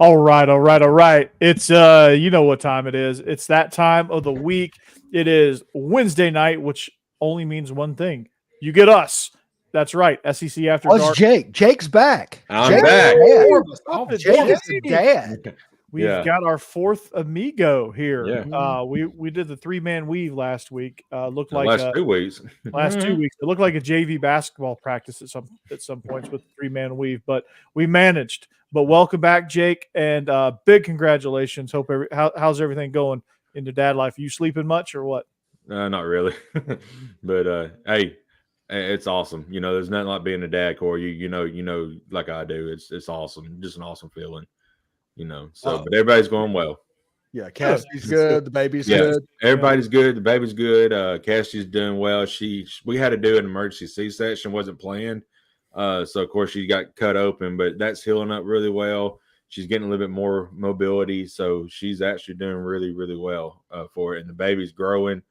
All right. It's you know what time it is. It's that time of the week. It is Wednesday night, which only means one thing. You get us. That's right. SEC After Dark. Jake. Jake's back. I'm back. Jake is the dad. We've got our fourth amigo here. Yeah. We did the 3-man weave last week. Looked like last 2 weeks. Last 2 weeks. It looked like a JV basketball practice at some points with the 3-man weave, but we managed. But welcome back, Jake, and big congratulations. How's everything going in your dad life? Are you sleeping much or what? Not really. But hey, it's awesome. You know, there's nothing like being a dad, Corey. You know, like I do. It's awesome. Just an awesome feeling. You know, but everybody's going well. Yeah, Cassidy's good. The baby's good. Everybody's good. The baby's good. Cassidy's doing well. We had to do an emergency C-section, wasn't planned. So of course she got cut open, but that's healing up really well. She's getting a little bit more mobility, so she's actually doing really, really well for it. And the baby's growing.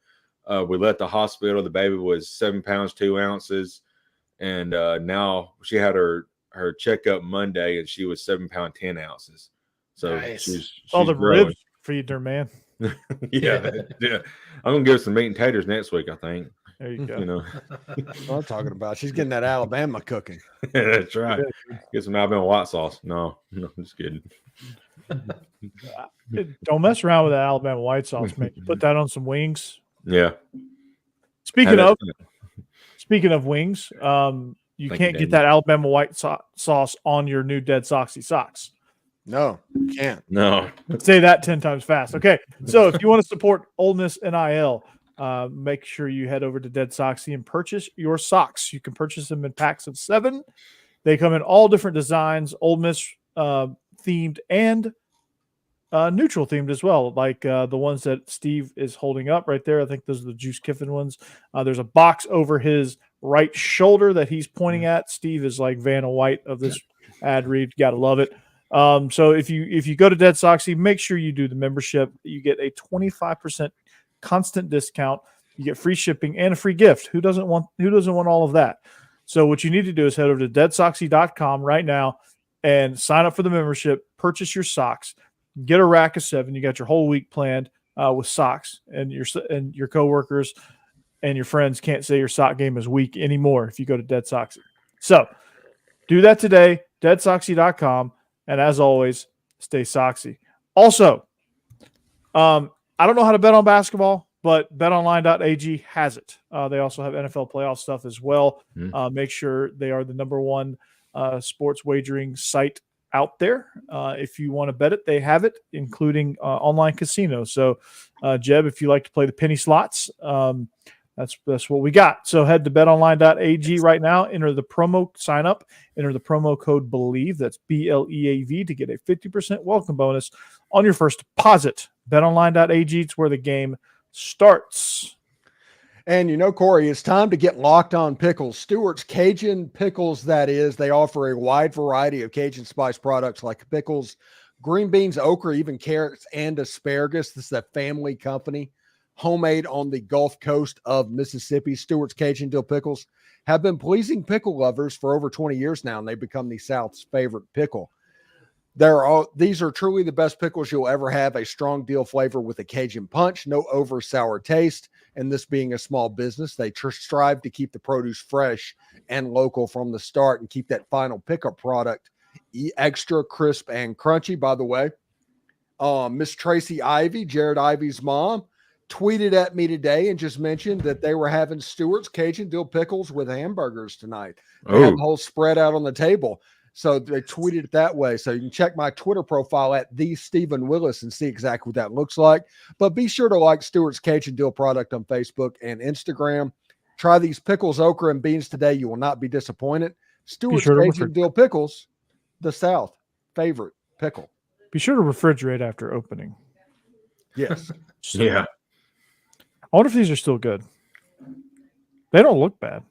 We left the hospital. The baby was 7 pounds 2 ounces, and now she had her checkup Monday, and she was 7 pounds 10 ounces. So nice. she's all the growing. ribs for you, dear man. yeah. I'm gonna give her some meat and taters next week, I think. There you go. You know, what I'm talking about. She's getting that Alabama cooking. That's right. Get some Alabama white sauce. No, I'm just kidding. Don't mess around with that Alabama white sauce, man. You put that on some wings. Yeah. Speaking of wings, you can't get that Alabama white sauce on your new DeadSoxy socks. No, you can't. No. Say that 10 times fast. Okay, so if you want to support Ole Miss NIL, make sure you head over to DeadSoxy and purchase your socks. You can purchase them in packs of 7. They come in all different designs, Ole Miss themed and neutral themed as well, like the ones that Steve is holding up right there. I think those are the Juice Kiffin ones. There's a box over his right shoulder that he's pointing at. Steve is like Vanna White of this ad read. Got to love it. So if you go to DeadSoxy, make sure you do the membership. You get a 25% constant discount. You get free shipping and a free gift. Who doesn't want all of that? So what you need to do is head over to DeadSoxy.com right now and sign up for the membership. Purchase your socks. Get a rack of 7. You got your whole week planned with socks, and your coworkers and your friends can't say your sock game is weak anymore if you go to DeadSoxy. So do that today. DeadSoxy.com. And as always, stay soxy. Also, I don't know how to bet on basketball, but betonline.ag has it. They also have NFL playoff stuff as well. Make sure they are the number 1 sports wagering site out there. If you want to bet it, they have it, including online casino. So, Jeb, if you like to play the penny slots, that's what we got. So head to betonline.ag right now. Sign up. Enter the promo code Bleav. That's BLEAV to get a 50% welcome bonus on your first deposit. Betonline.ag. It's where the game starts. And you know, Corey, it's time to get locked on pickles. Stewart's Cajun Pickles, that is. They offer a wide variety of Cajun spice products like pickles, green beans, okra, even carrots, and asparagus. This is a family company. Homemade on the Gulf Coast of Mississippi. Stewart's Cajun Dill Pickles have been pleasing pickle lovers for over 20 years now, and they've become the South's favorite pickle. These are truly the best pickles you'll ever have. A strong dill flavor with a Cajun punch, no over sour taste. And this being a small business, they strive to keep the produce fresh and local from the start and keep that final pickup product extra crisp and crunchy. By the way, Miss Tracy Ivy, Jared Ivy's mom, tweeted at me today and just mentioned that they were having Stewart's Cajun Dill Pickles with hamburgers tonight. They had the whole spread out on the table. So they tweeted it that way. So you can check my Twitter profile at @TheStephenWillis and see exactly what that looks like. But be sure to like Stewart's Cajun Dill product on Facebook and Instagram. Try these pickles, okra, and beans today. You will not be disappointed. Stewart's Cajun Dill Pickles, the South favorite pickle. Be sure to refrigerate after opening. Yes. Yeah. I wonder if these are still good. They don't look bad.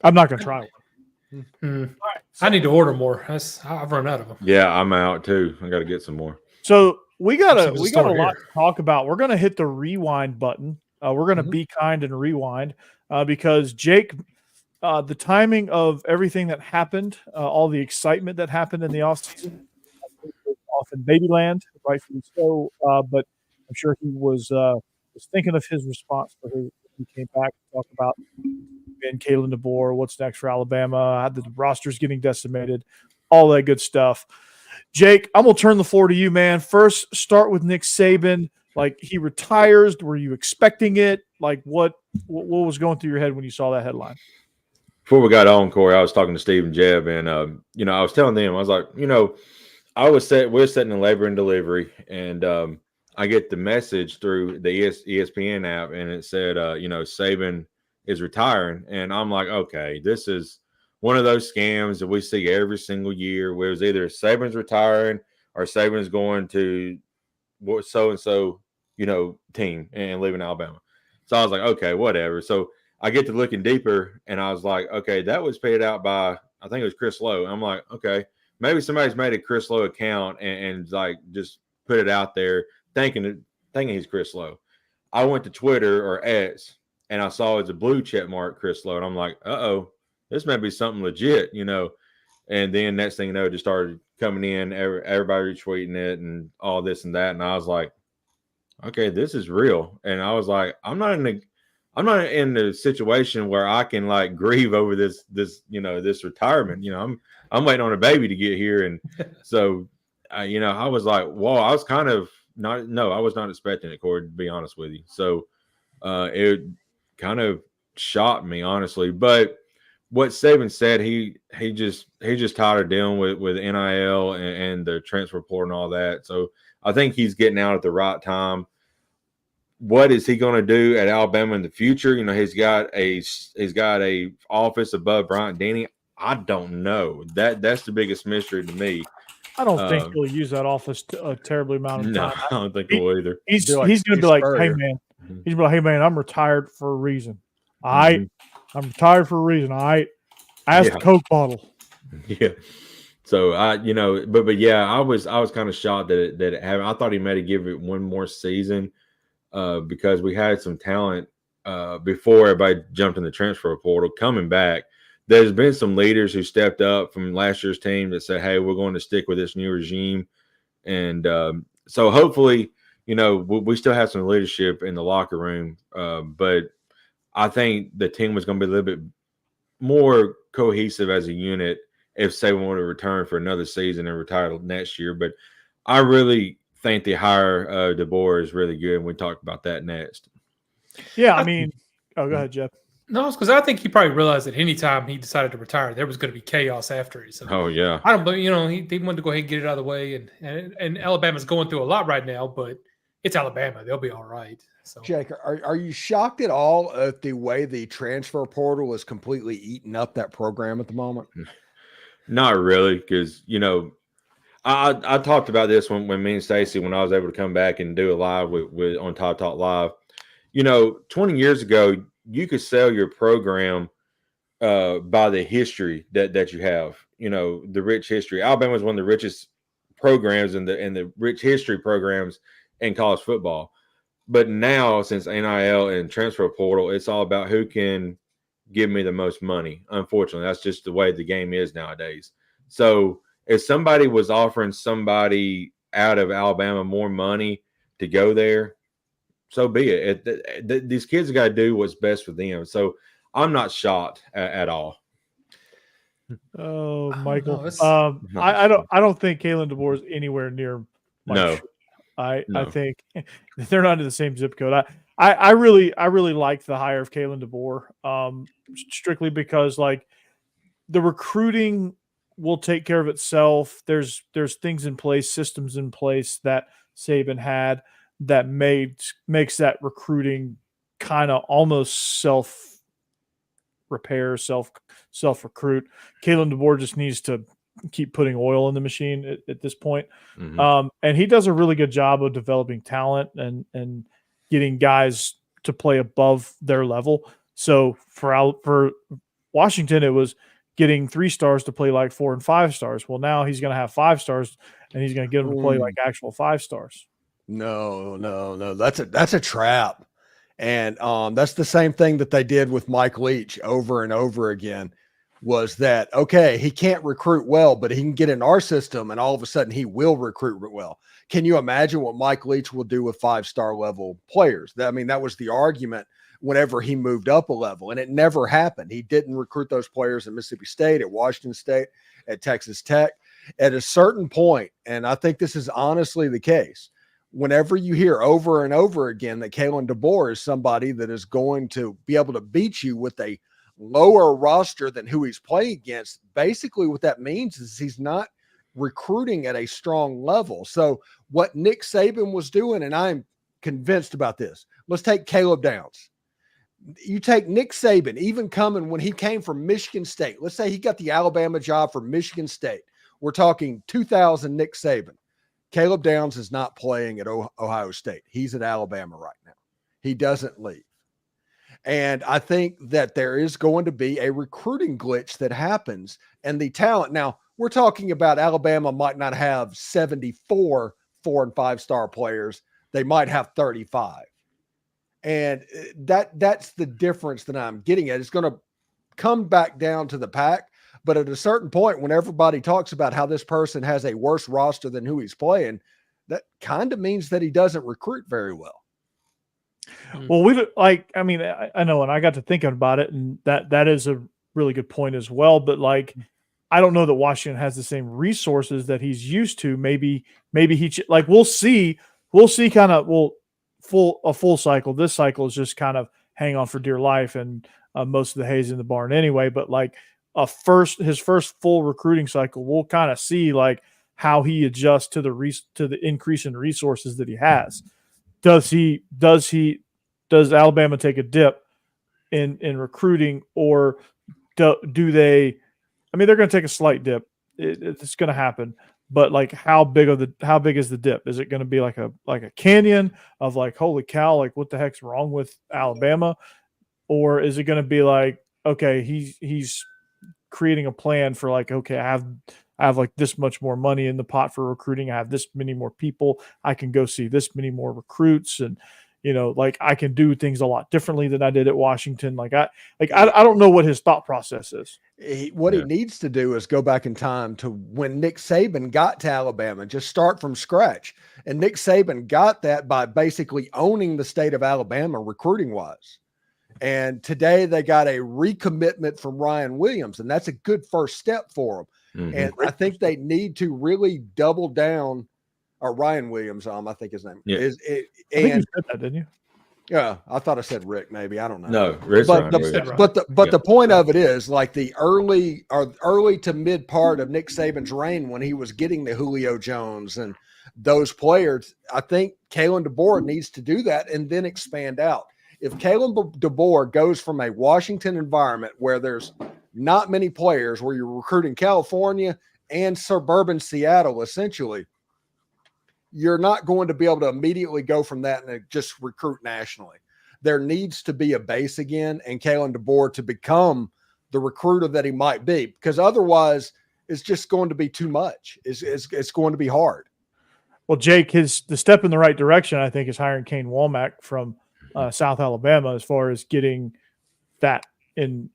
I'm not going to try one. Right, so I need to order more. I've run out of them. Yeah, I'm out too. I got to get some more. So we got a lot to talk about. We're going to hit the rewind button. We're going to be kind and rewind because Jake, the timing of everything that happened, all the excitement that happened in the offseason, off in Babyland, rightfully so. But I'm sure he was thinking of his response for his. He came back to talk about Ben Kalen Deboer, what's next for Alabama, how the roster's getting decimated, all that good stuff. Jake, I'm gonna turn the floor to you, man. First, start with Nick Saban. Like, he retires. Were you expecting it? Like, what was going through your head when you saw that headline? Before we got on, Corey, I was talking to Steve and Jeb, and I was telling them, I was like, we're sitting in labor and delivery, and I get the message through the ESPN app, and it said, Saban is retiring, and I'm like, okay, this is one of those scams that we see every single year, where it's either Saban's retiring or Saban's going to so and so, team and live in Alabama. So I was like, okay, whatever. So I get to looking deeper, and I was like, okay, that was paid out by, I think it was Chris Lowe. I'm like, okay, maybe somebody's made a Chris Lowe account and like just put it out there thinking he's Chris Lowe. I went to Twitter or X, and I saw it's a blue check mark Chris Lowe, and I'm like, uh-oh, this may be something legit, And then next thing you know, it just started coming in, everybody retweeting it and all this and that, and I was like, okay, this is real. And I was like, I'm not in the situation where I can like grieve over this retirement. I'm waiting on a baby to get here, and so I was like, whoa, I was kind of I was not expecting it, Corey, to be honest with you. So it kind of shocked me, honestly. But what Saban said, he just tired of dealing with NIL and the transfer portal and all that. So I think he's getting out at the right time. What is he going to do at Alabama in the future? He's got a office above Bryant Denny. I don't know. That's the biggest mystery to me. I don't think he'll use that office a terribly amount of time. No, I don't think he will either. He's going to be like, hey man, he's like, hey man, I'm retired for a reason. I'm retired for a reason. I asked the Coke bottle. Yeah. So but yeah, I was kind of shocked that it happened. I thought he might have give it one more season because we had some talent before everybody jumped in the transfer portal coming back. There's been some leaders who stepped up from last year's team that said, hey, we're going to stick with this new regime. And so hopefully, we still have some leadership in the locker room. But I think the team was going to be a little bit more cohesive as a unit if Saban wanted to return for another season and retire next year. But I really think the hire Deboer is really good, and we talked about that next. Yeah, go ahead, Jeff. No, it's because I think he probably realized that anytime he decided to retire, there was going to be chaos after it. So oh yeah, I don't believe he wanted to go ahead and get it out of the way, and Alabama's going through a lot right now, but it's Alabama; they'll be all right. So, Jake, are you shocked at all at the way the transfer portal is completely eating up that program at the moment? Not really, because I talked about this when me and Stacey, when I was able to come back and do a live with on Top Talk Live. 20 years ago, you could sell your program by the history that you have. The rich history. Alabama is one of the richest programs in the rich history programs in college football. But now, since NIL and transfer portal, it's all about who can give me the most money. Unfortunately, that's just the way the game is nowadays. So if somebody was offering somebody out of Alabama more money to go there, so be it. These kids have got to do what's best for them. So I'm not shocked at all. Oh, Michael. I don't think Kalen Deboer is anywhere near much. I think they're not in the same zip code. I really like the hire of Kalen Deboer, strictly because like the recruiting will take care of itself. There's things in place, systems in place that Saban had that makes that recruiting kind of almost self-repair, self-recruit. Kalen Deboer just needs to keep putting oil in the machine at this point. Mm-hmm. And he does a really good job of developing talent and getting guys to play above their level. So for Washington, it was getting 3 stars to play like 4 and 5 stars. Well, now he's going to have 5 stars and he's going to get them to play like actual 5 stars. No. That's a trap. And that's the same thing that they did with Mike Leach over and over again. was that, okay, he can't recruit well, but he can get in our system and all of a sudden he will recruit well. Can you imagine what Mike Leach will do with 5-star level players? I mean, that was the argument whenever he moved up a level, and it never happened. He didn't recruit those players at Mississippi State, at Washington State, at Texas Tech. At a certain point, and I think this is honestly the case, whenever you hear over and over again that Kalen Deboer is somebody that is going to be able to beat you with a lower roster than who he's playing against, basically what that means is he's not recruiting at a strong level. So what Nick Saban was doing, and I'm convinced about this, let's take Caleb Downs. You take Nick Saban, even coming when he came from Michigan State. Let's say he got the Alabama job from Michigan State. We're talking 2000 Nick Saban. Caleb Downs is not playing at Ohio State. He's at Alabama right now. He doesn't leave. And I think that there is going to be a recruiting glitch that happens, and the talent. Now, we're talking about Alabama might not have 74 4- and 5-star players. They might have 35. And that's the difference that I'm getting at. It's going to come back down to the pack. But at a certain point, when everybody talks about how this person has a worse roster than who he's playing, that kind of means that he doesn't recruit very well. Well, I know, and I got to thinking about it, and that is a really good point as well. But I don't know that Washington has the same resources that he's used to. Maybe we'll see kind of a full cycle. This cycle is just kind of hang on for dear life, and most of the hay's in the barn anyway. But his first full recruiting cycle, we'll kind of see how he adjusts to the increase in resources that he has. Does Alabama take a dip in recruiting, or do they? I mean, they're going to take a slight dip. It's going to happen, but how big is the dip? Is it going to be like a canyon of holy cow, what the heck's wrong with Alabama, or is it going to be okay, he's creating a plan for okay, I have this much more money in the pot for recruiting. I have this many more people. I can go see this many more recruits, and I can do things a lot differently than I did at Washington. I don't know what his thought process is. He needs to do is go back in time to when Nick Saban got to Alabama, just start from scratch. And Nick Saban got that by basically owning the state of Alabama recruiting wise. And today they got a recommitment from Ryan Williams, and that's a good first step for them. Mm-hmm. And I think they need to really double down. Or Ryan Williams, I think his name is. I think you said that, didn't you? Yeah, I thought I said Rick. Maybe I don't know. No, Rick's but the point of it is the early to mid part of Nick Saban's reign when he was getting the Julio Jones and those players. I think Kalen Deboer needs to do that and then expand out. If Kalen Deboer goes from a Washington environment where there's not many players, where you're recruiting California and suburban Seattle, essentially, you're not going to be able to immediately go from that and just recruit nationally. There needs to be a base again, and Kalen Deboer to become the recruiter that he might be, because otherwise it's just going to be too much. It's going to be hard. Well, Jake, the step in the right direction, I think, is hiring Kane Womack from South Alabama as far as getting that in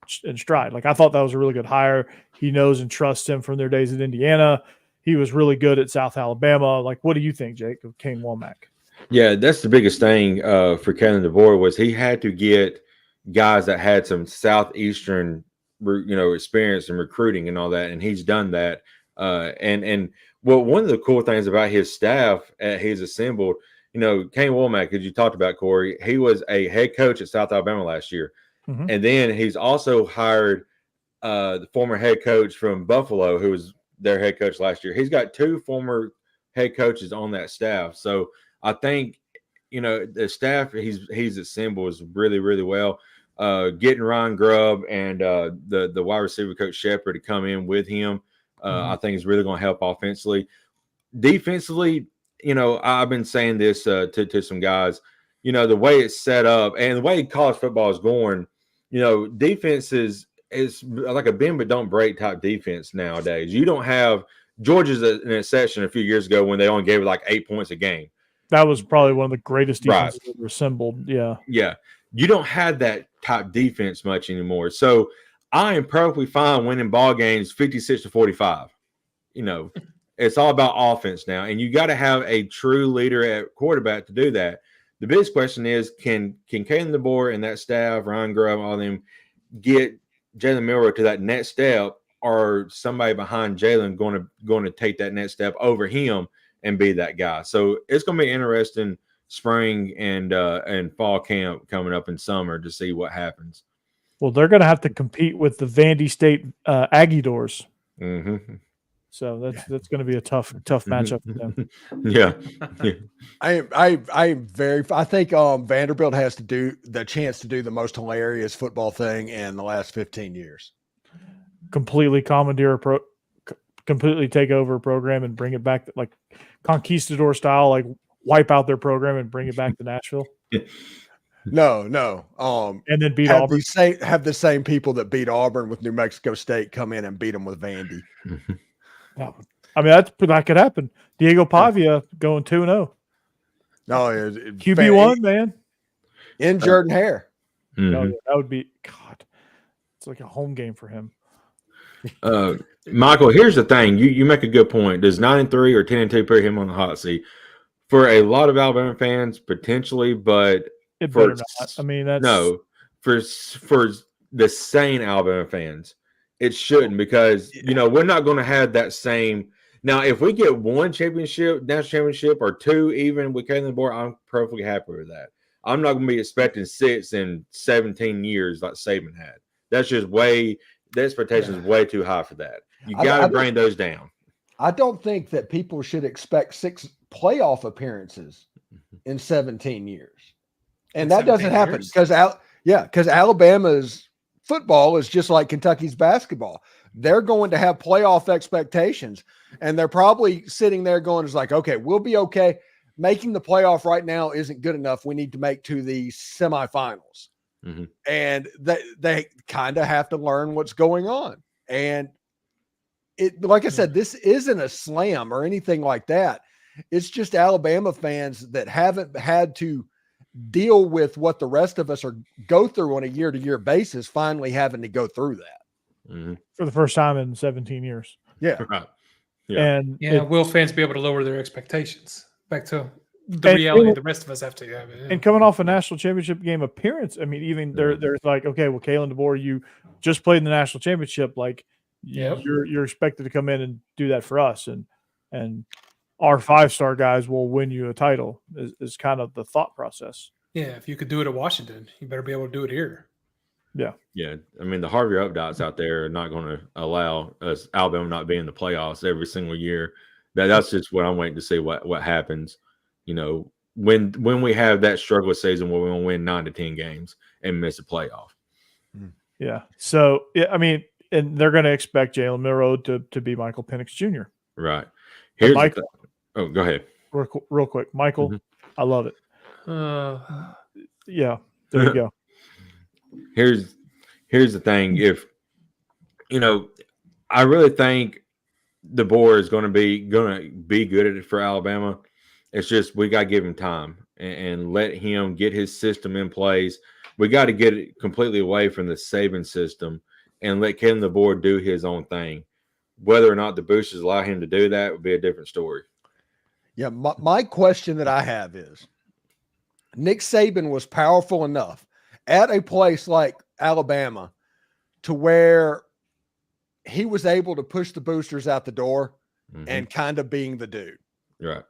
stride. I thought that was a really good hire. He knows and trusts him from their days at Indiana. He was really good at South Alabama. What do you think, Jake, of Kane Womack? Yeah, that's the biggest thing for Kalen Deboer was he had to get guys that had some Southeastern, experience in recruiting and all that, and he's done that. And one of the cool things about his staff he's assembled, Kane Womack, as you talked about, Corey, he was a head coach at South Alabama last year, and then he's also hired the former head coach from Buffalo, who was their head coach last year. He's got 2 former head coaches on that staff. So I think, the staff he's assembled is really, really well. Getting Ryan Grubb and the wide receiver coach Shepard to come in with him, I think is really going to help offensively. Defensively, I've been saying this to some guys, the way it's set up and the way college football is going, defense is like a bend but don't break type defense nowadays. You don't have Georgia's an exception a few years ago when they only gave it 8 points a game. That was probably one of the greatest defenses ever assembled. Yeah. Yeah. You don't have that type defense much anymore. So I am perfectly fine winning ball games 56-45. It's all about offense now, and you got to have a true leader at quarterback to do that. The biggest question is, can Kalen DeBoer and that staff, Ryan Grubb, all them, get Jalen Milroe to that next step, or somebody behind Jalen going to take that next step over him and be that guy? So it's going to be interesting spring and fall camp coming up in summer to see what happens. Well, they're going to have to compete with the Vandy State Aggie Doors. Mm-hmm. So that's going to be a tough matchup for them. Yeah. I think Vanderbilt has to do the chance to do the most hilarious football thing in the last 15 years. Completely completely take over a program and bring it back like conquistador style, like wipe out their program and bring it back to Nashville. No. And then beat Auburn. Have the same people that beat Auburn with New Mexico State come in and beat them with Vandy. No. I mean, that could happen. Diego Pavia going 2-0. No, QB1, man. In Jordan Hare. Mm-hmm. No, that would be God. It's like a home game for him. Michael, here's the thing. You make a good point. Does 9-3 or 10-2 put him on the hot seat? For a lot of Alabama fans, potentially, but it better not. I mean, that's for the sane Alabama fans, it shouldn't, because we're not going to have that same. Now, if we get one championship, national championship, or two even with Kalen DeBoer, I'm perfectly happy with that. I'm not going to be expecting 6 in 17 years like Saban had. That's just the expectation is way too high for that. You got to bring those down. I don't think that people should expect 6 playoff appearances in 17 years. And that doesn't happen because Alabama's football is just like Kentucky's basketball. They're going to have playoff expectations, and they're probably sitting there going, it's like, okay, we'll be okay. Making the playoff right now isn't good enough. We need to make to the semifinals. Mm-hmm. And they kind of have to learn what's going on. And like I said, this isn't a slam or anything like that. It's just Alabama fans that haven't had to deal with what the rest of us go through on a year-to-year basis, finally having to go through that. Mm-hmm. For the first time in 17 years. Yeah. Right. Yeah. And will fans be able to lower their expectations back to the reality the rest of us have to have? Yeah. And coming off a national championship game appearance, I mean, even they're like, okay, well, Kalen DeBoer, you just played in the national championship. Like, you're expected to come in and do that for us. And our 5-star guys will win you a title is kind of the thought process. Yeah, if you could do it at Washington, you better be able to do it here. Yeah. Yeah. I mean, the Harvey Updots out there are not going to allow us Alabama not being in the playoffs every single year. That's just what I'm waiting to see what happens. When we have that struggle season where we're going to win 9 to 10 games and miss a playoff. Yeah. So, I mean, and they're going to expect Jalen Milroe to be Michael Penix Jr. Right. Here's Michael. Go ahead. Real quick. Michael, I love it. Yeah. There you go. Here's the thing. If I really think DeBoer is going to be good at it for Alabama. It's just we got to give him time and let him get his system in place. We got to get it completely away from the Saban system and let Kalen DeBoer do his own thing. Whether or not the boosters allow him to do that would be a different story. Yeah, my question that I have is, Nick Saban was powerful enough at a place like Alabama to where he was able to push the boosters out the door and kind of being the dude. Right.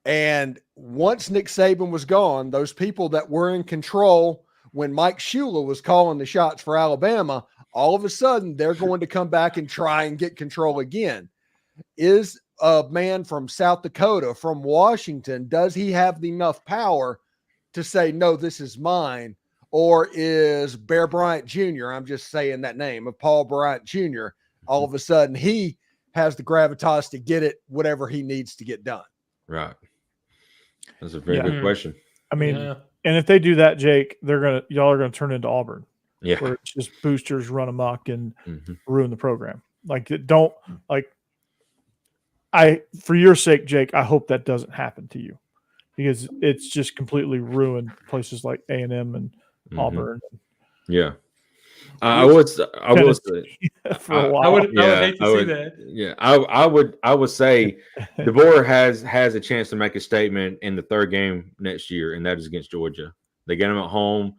And once Nick Saban was gone, those people that were in control when Mike Shula was calling the shots for Alabama, all of a sudden they're going to come back and try and get control again. Is a man from South Dakota, from Washington, does he have enough power to say, no, this is mine? Or is Bear Bryant Jr., I'm just saying that name, of Paul Bryant Jr., all of a sudden he has the gravitas to get it, whatever he needs to get done? Right. That's a very good question. I mean, and if they do that, Jake, y'all are gonna turn into Auburn. Yeah. Where it's just boosters run amok and ruin the program. For your sake, Jake, I hope that doesn't happen to you, because it's just completely ruined places like A&M and Auburn. Yeah. I would say, for a while. I would hate to see that. Yeah, I would say Deboer has a chance to make a statement in the third game next year, and that is against Georgia. They get him at home.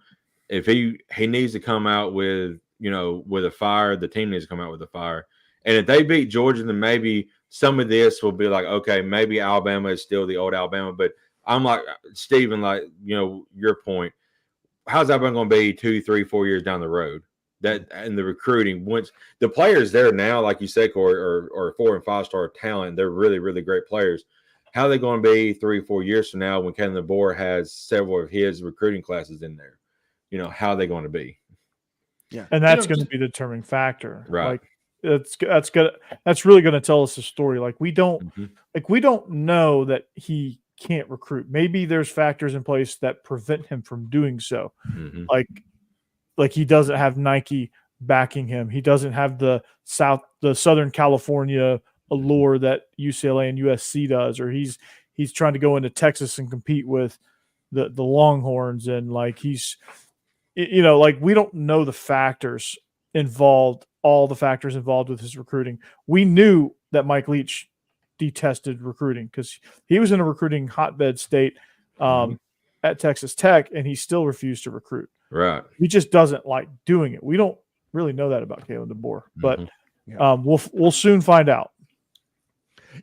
If he needs to come out with a fire, the team needs to come out with a fire. And if they beat Georgia, then maybe some of this will be like, okay, maybe Alabama is still the old Alabama. But I'm like, Stephen, like, your point, how's Alabama going to be 2, 3, 4 years down the road? That and the recruiting, once the players there now, like you said, Corey, or 4- and 5-star talent, they're really, really great players. How are they going to be 3 or 4 years from now when Kevin Deboer has several of his recruiting classes in there? How are they going to be? Yeah, and that's going to be the determining factor, right? Like, that's really going to tell us a story. Like we don't know that he can't recruit. Maybe there's factors in place that prevent him from doing so. Mm-hmm. Like he doesn't have Nike backing him. He doesn't have the Southern California allure that UCLA and USC does, or he's trying to go into Texas and compete with the Longhorns, and like he's like we don't know the factors involved, all the factors involved with his recruiting. We knew that Mike Leach detested recruiting because he was in a recruiting hotbed state at Texas Tech, and he still refused to recruit. Right. He just doesn't like doing it. We don't really know that about Kalen DeBoer, but we'll soon find out.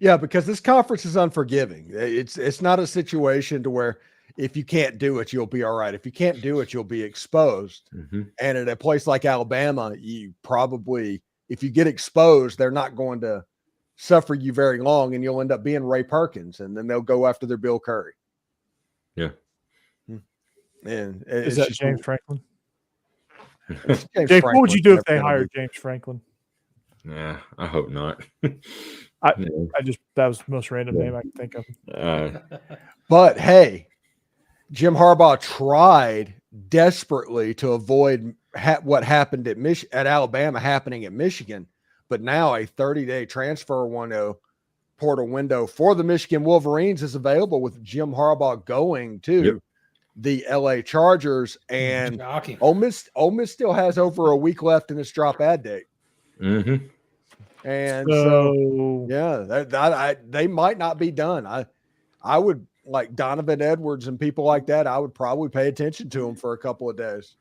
Yeah, because this conference is unforgiving. It's not a situation to where if you can't do it, you'll be all right. If you can't do it, you'll be exposed. Mm-hmm. And at a place like Alabama, you probably, if you get exposed, they're not going to suffer you very long, and you'll end up being Ray Perkins, and then they'll go after their Bill Curry. Yeah. And is that James Franklin? James what would you do if they hired James Franklin? Yeah, I hope not. That was the most random name I could think of. But hey, Jim Harbaugh tried desperately to avoid what happened at Alabama happening at Michigan, but now a 30-day transfer portal window for the Michigan Wolverines is available, with Jim Harbaugh going to the LA Chargers, and Ole Miss still has over a week left in this drop ad date. Mm-hmm. And so they might not be done. I would, like Donovan Edwards and people like that, I would probably pay attention to him for a couple of days.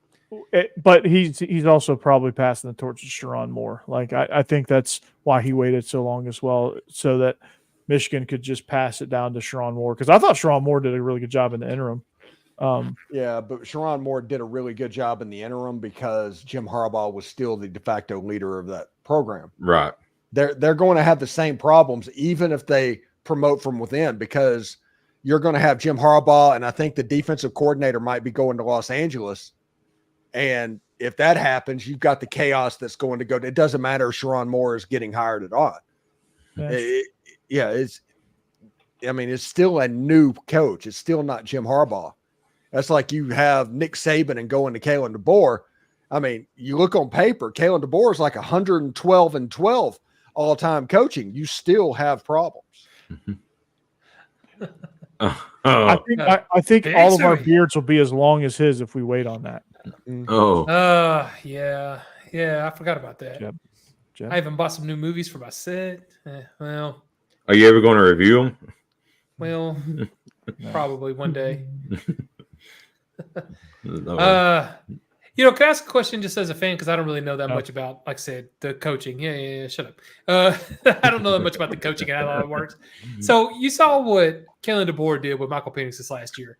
But he's also probably passing the torch to Sherrone Moore. Like I think that's why he waited so long as well, so that Michigan could just pass it down to Sherrone Moore. Because I thought Sherrone Moore did a really good job in the interim. But Sherrone Moore did a really good job in the interim because Jim Harbaugh was still the de facto leader of that program. Right. They're going to have the same problems even if they promote from within, because you're going to have Jim Harbaugh, and I think the defensive coordinator might be going to Los Angeles. And if that happens, you've got the chaos that's going to go. It doesn't matter if Sherrone Moore is getting hired at all. It's still a new coach. It's still not Jim Harbaugh. That's like you have Nick Saban and going to Kalen DeBoer. I mean, you look on paper, Kalen DeBoer is like 112-12 all-time coaching. You still have problems. I think all of our beards will be as long as his if we wait on that. Yeah, I forgot about that. Jeb. I even bought some new movies for my set. Well, are you ever going to review them? Well, probably one day. Can I ask a question just as a fan? Because I don't really know that much about, like I said, the coaching. Yeah, shut up. I don't know that much about the coaching and how it works. So you saw what Kalen DeBoer did with Michael Penix this last year,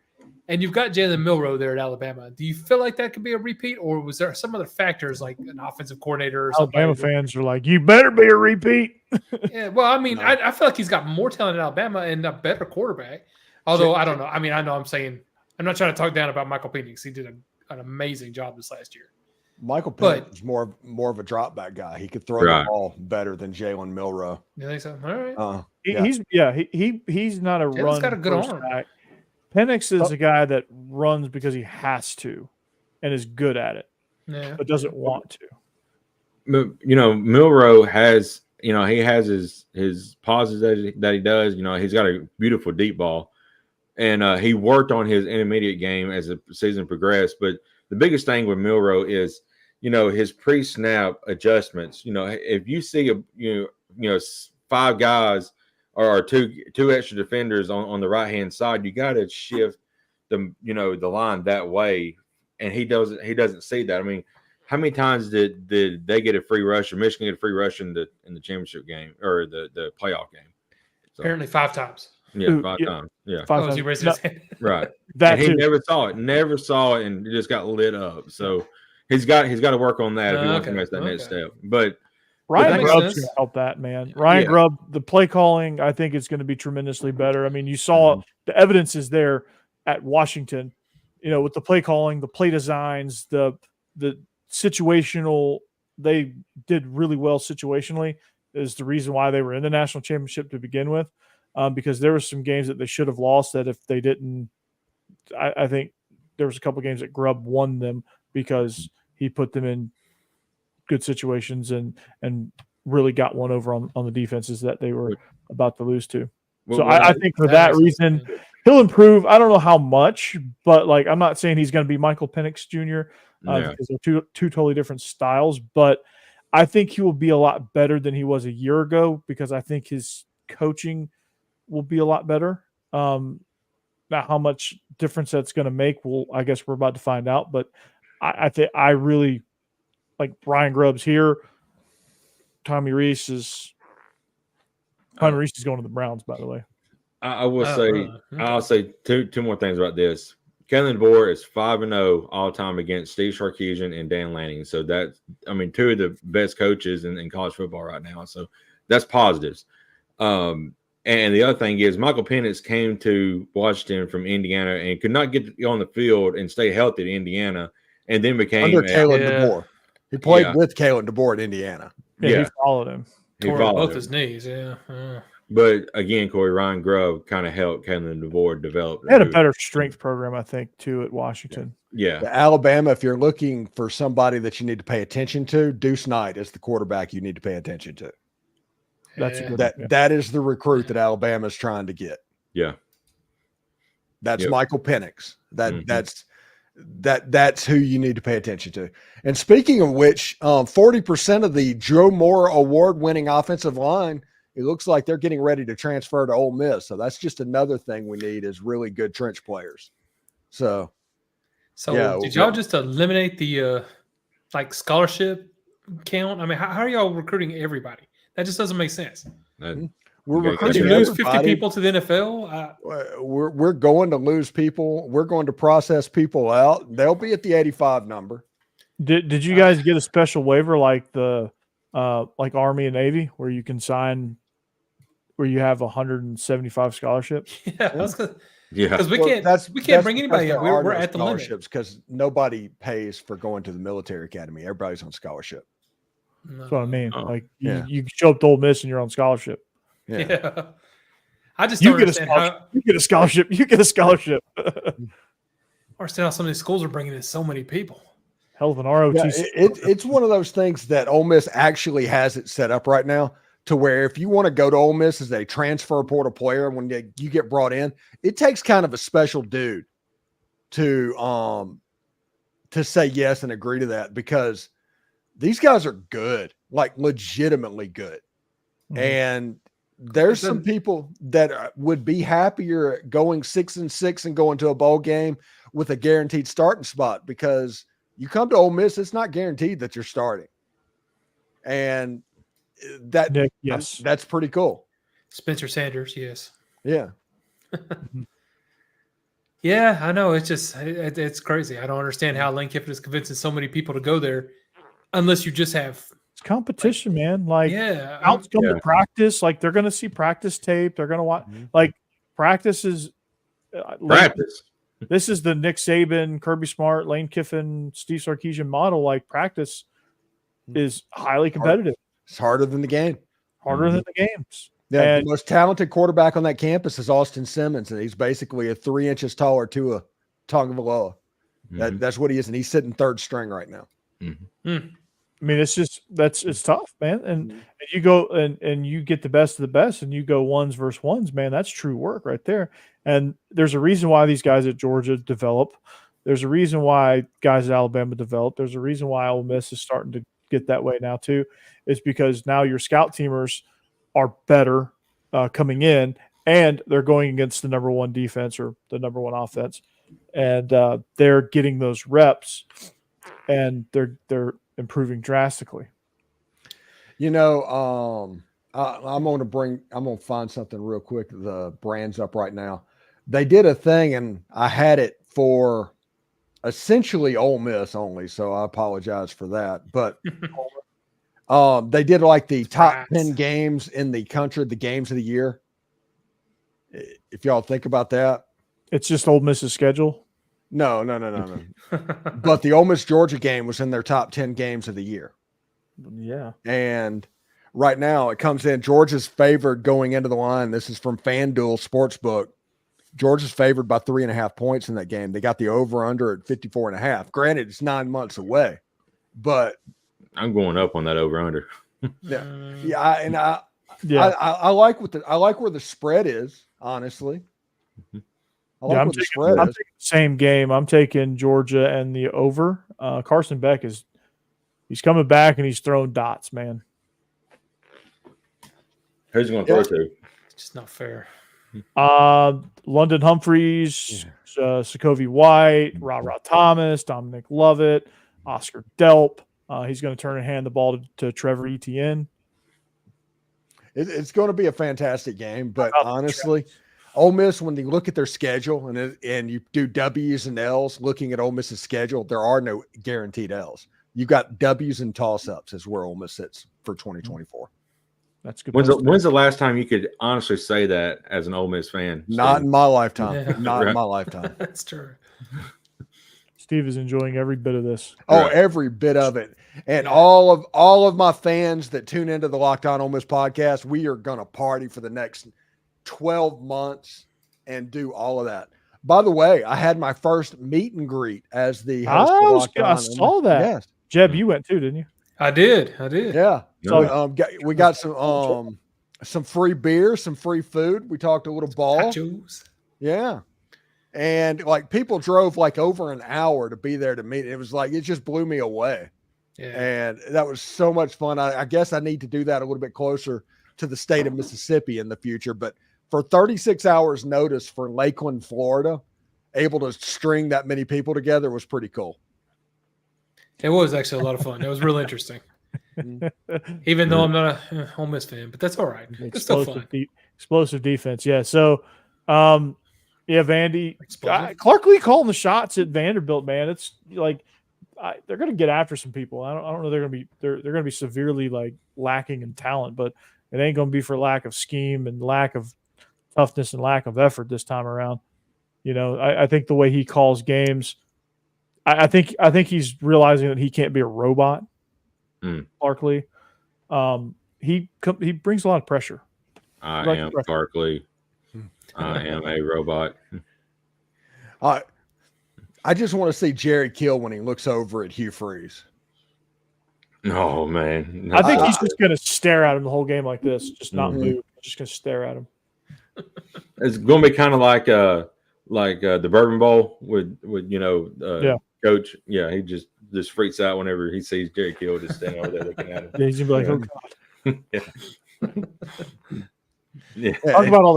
and you've got Jalen Milroe there at Alabama. Do you feel like that could be a repeat, or was there some other factors like an offensive coordinator or something? Alabama fans are like, you better be a repeat. Yeah, well, I mean, I feel like he's got more talent at Alabama and a better quarterback. Although, I don't know. I mean, I know I'm not trying to talk down about Michael Penix. He did an amazing job this last year. Michael Penix is more of a drop back guy. He could throw the ball better than Jalen Milroe. You think so? All right. He's not a Jalen's run. Got a good arm. Guy. Penix is a guy that runs because he has to, and is good at it, but doesn't want to. Milroe has, he has his pauses that he does. He's got a beautiful deep ball. And he worked on his intermediate game as the season progressed. But the biggest thing with Milroe is his pre-snap adjustments. If you see five guys or two extra defenders on the right-hand side, you got to shift the line that way, and he doesn't see that. I mean, how many times did they get a free rush, or Michigan get a free rush in the championship game or the playoff game? So, apparently 5 times. Yeah, 5 times. Yeah, 5 times. He raised his hand. Right. That and he too. never saw it, and it just got lit up. So he's got to work on that if he wants to make that next step. But Ryan makes Grubb's sense. going to help that, man. Ryan Grubb, the play calling, I think, is going to be tremendously better. I mean, you saw the evidence is there at Washington, with the play calling, the play designs, the situational. They did really well situationally. Is the reason why they were in the national championship to begin with, because there were some games that they should have lost that if they didn't, I think there was a couple games that Grubb won them because he put them in good situations and really got one over on the defenses that they were about to lose to. So I think for that reason, he'll improve. I don't know how much, but I'm not saying he's going to be Michael Penix Jr. Because they're two totally different styles, but I think he will be a lot better than he was a year ago because I think his coaching will be a lot better. Now, how much difference that's going to make, I guess we're about to find out. But I think I really like Brian Grubb's here. Tommy Reese is going to the Browns, by the way. I will say, I'll say two more things about this. Kalen Deboer is 5-0 all time against Steve Sarkisian and Dan Lanning. So two of the best coaches in college football right now. So that's positives. And the other thing is Michael Penix came to Washington from Indiana and could not get on the field and stay healthy at Indiana, and then became under Kalen Deboer. He played with Kalen Deboer at Indiana. Yeah, he followed him. Tore both his knees. Yeah. But again, Corey, Ryan Grubb kind of helped Kalen Deboer develop. They had a better strength program, I think, too, at Washington. Yeah. Alabama, if you're looking for somebody that you need to pay attention to, Deuce Knight is the quarterback you need to pay attention to. That is the recruit that Alabama is trying to get. Yeah. That's Michael Penix. That's who you need to pay attention to. And speaking of which, 40% of the Joe Moore award-winning offensive line, it looks like they're getting ready to transfer to Ole Miss. So that's just another thing we need is really good trench players. So did y'all just eliminate the scholarship count? I mean, how are y'all recruiting everybody? That just doesn't make sense. We're Did you recruiting lose 50 everybody. people to the NFL? We're going to lose people. We're going to process people out. They'll be at the 85 number. Did you guys get a special waiver like the Army and Navy where you can sign where you have 175 scholarships? Because we can't bring anybody in. We're at the limit because nobody pays for going to the military academy. Everybody's on scholarship. That's what I mean. You show up to Ole Miss and you're on scholarship. Yeah. I just don't understand how you get a scholarship. You get a scholarship. I understand how some of these schools are bringing in so many people. Hell of an ROTC. It's one of those things that Ole Miss actually has it set up right now to where if you want to go to Ole Miss as a transfer portal player, when you get brought in, it takes kind of a special dude to say yes and agree to that because these guys are good, like legitimately good. Mm-hmm. And there's some people that would be happier going 6-6 and going to a bowl game with a guaranteed starting spot because you come to Ole Miss, it's not guaranteed that you're starting. And that's pretty cool. Spencer Sanders, yes. Yeah. Yeah, I know. It's just, it's crazy. I don't understand how Lane Kiffin is convincing so many people to go there unless you just have it's competition, man. Scouts come to practice. They're going to see practice tape. They're going to watch. Practice is practice. This is the Nick Saban, Kirby Smart, Lane Kiffin, Steve Sarkisian model. Practice is highly competitive. It's harder than the game. Harder than the games. Yeah, the most talented quarterback on that campus is Austin Simmons, and he's basically a 3 inches taller to a Tagovailoa. That's what he is, and he's sitting third string right now. I mean, it's tough, man. And you go and you get the best of the best, and you go ones versus ones, man. That's true work right there. And there's a reason why these guys at Georgia develop There's a reason why guys at Alabama develop. There's a reason why Ole Miss is starting to get that way now too. It's because now your scout teamers are better coming in, and they're going against the number one defense or the number one offense, and they're getting those reps, and they're improving drastically. I'm going to find something real quick. The brand's up right now. They did a thing, and I had it for essentially Ole Miss only, so I apologize for that. But they did like the top 10 games in the country, the games of the year. If y'all think about that. It's just Ole Miss's schedule? No. But the Ole Miss Georgia game was in their top 10 games of the year. Yeah. And right now it comes in, Georgia's favored going into the line. This is from FanDuel Sportsbook. Georgia's favored by 3.5 points in that game. They got the over-under at 54.5. Granted, it's 9 months away, but I'm going up on that over-under. I like where the spread is, honestly. I'm taking the same game. I'm taking Georgia and the over. Carson Beck he's coming back and he's throwing dots, man. Who's he going to throw to? It's just not fair. London Humphreys, Sokovie White, Ra Thomas, Dominic Lovett, Oscar Delp. He's going to turn and hand the ball to Trevor Etienne. It's going to be a fantastic game, but honestly, Ole Miss, when you look at their schedule and you do W's and L's, looking at Ole Miss's schedule, there are no guaranteed L's. You got W's and toss-ups is where Ole Miss sits for 2024. That's good. When's the last time you could honestly say that as an Ole Miss fan? Not in my lifetime. Yeah. Not in my lifetime. That's true. Steve is enjoying every bit of this. Oh, every bit of it. And all of my fans that tune into the Locked On Ole Miss podcast, we are going to party for the next 12 months and do all of that. By the way, I had my first meet and greet as the host. I saw that. Yes. Jeb, you went too, didn't you? I did. Yeah. No. So we got some free beer, some free food. We talked a little ball. Nachos. Yeah. And like people drove like over an hour to be there to meet. It was like, it just blew me away. Yeah. And that was so much fun. I guess I need to do that a little bit closer to the state of Mississippi in the future. But for 36 hours notice for Lakeland, Florida, able to string that many people together was pretty cool. It was actually a lot of fun. It was really interesting. Even though I'm not a Ole Miss fan, but that's all right. It's still fun. Explosive defense. Yeah. So, Vandy, Clark Lee calling the shots at Vanderbilt, man. It's like they're going to get after some people. I don't know. They're going to be severely like lacking in talent, but it ain't going to be for lack of scheme and lack of toughness and lack of effort this time around. I think the way he calls games, I think he's realizing that he can't be a robot. Clark Lee, he brings a lot of pressure. I am Clark Lee. I am a robot. I just want to see Jerry Kill when he looks over at Hugh Freeze. Oh man, I think he's just going to stare at him the whole game like this, just not move. Just going to stare at him. It's going to be kind of like the Bourbon Bowl with Coach. Yeah, he just freaks out whenever he sees Jerry Kill just standing over there looking at him. Yeah, he's gonna be like, "Oh God." Yeah. Talk about all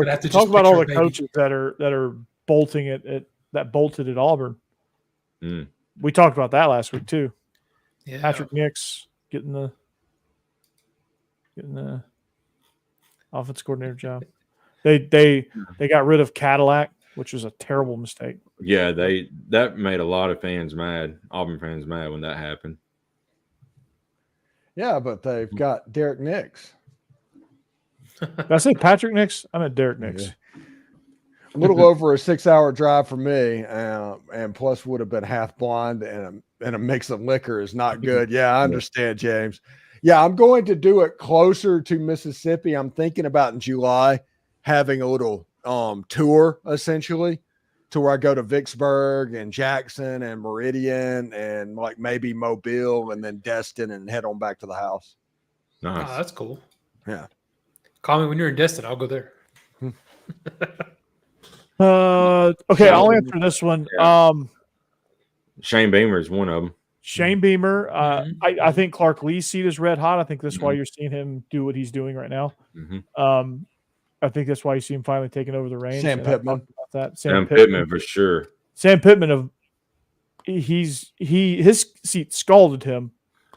the coaches that are bolting that bolted at Auburn. We talked about that last week too. Yeah. Patrick Nix getting the offense coordinator job. They got rid of Cadillac, which was a terrible mistake. Yeah, that made a lot of fans mad, Auburn fans mad when that happened. Yeah, but they've got Derek Nix. Did I say Patrick Nix? I meant Derek Nix. Yeah. A little over a 6-hour drive for me, and plus would have been half blind, and a mix of liquor is not good. Yeah, I understand, James. Yeah, I'm going to do it closer to Mississippi. I'm thinking about in July having a little tour, essentially, to where I go to Vicksburg and Jackson and Meridian and like maybe Mobile and then Destin and head on back to the house. Nice. Oh, that's cool. Yeah. Call me when you're in Destin. I'll go there. Okay, I'll answer this one. Shane Beamer is one of them. Shane Beamer. I think Clark Lee's seat is red hot. I think that's why you're seeing him do what he's doing right now. I think that's why you see him finally taking over the reins. Sam Pittman. About that. Sam Pittman for sure. Sam Pittman his seat scalded him.